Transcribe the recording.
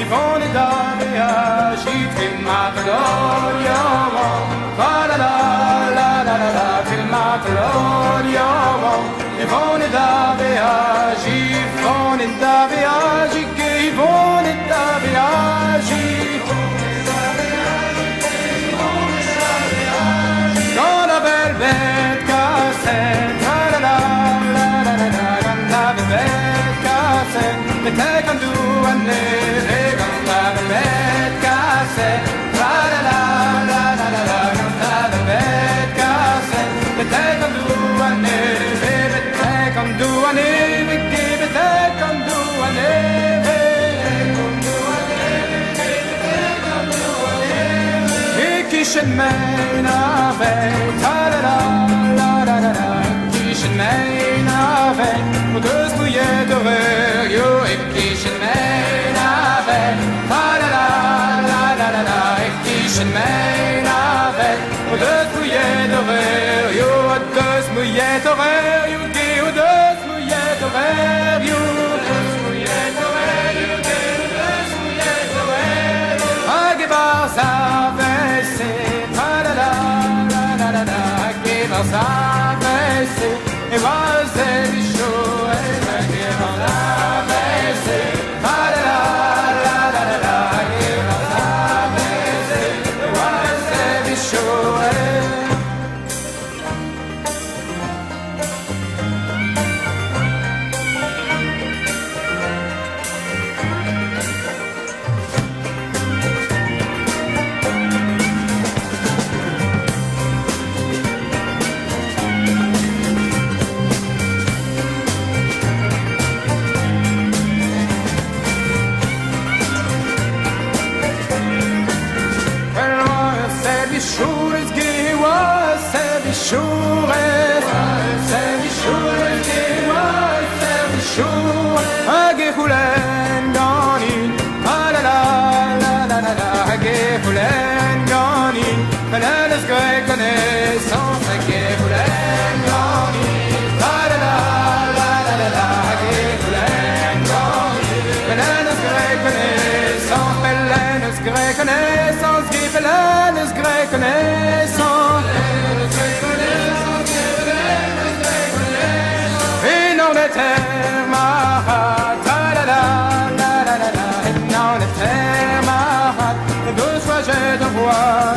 Yvonne et Davea, j'y Mataloria, fa la la la la la la, fil Mataloria, Yvonne et Davea, j'y Davea, j'y Yvonne et Davea, j'y dans la belle bête cassette, la la la la la la, dans la belle bête cassette, mais t'es quand tu en es, dans la belle bête cassette, la la la la la la la, dans la belle bête cassette, mais t'es quand tu en es, mais t'es quand tu en es, mais t'es quand tu en es, Kishin ave, ta la la la la la la. Kishin ave, au deux bouillets de verre, et Kishin ave, ta la la la la la la. Kishin ave, au deux bouillets de verre, au deux bouillets de verre, au deux bouillets de verre, au deux bouillets de verre, au deux bouillets de verre. Agebar Savesse, e valse di show, e che non avesse, la la la la la la, che non avesse, e valse di show. Bananas great connaissance, que voulait gagner. La la la la la la, que voulait gagner. Bananas great connaissance, bananas great connaissance, que bananas great connaissance. Et non de terre ma hâte, la la la la la la, et non de terre ma hâte, et deux fois j'ai de voir.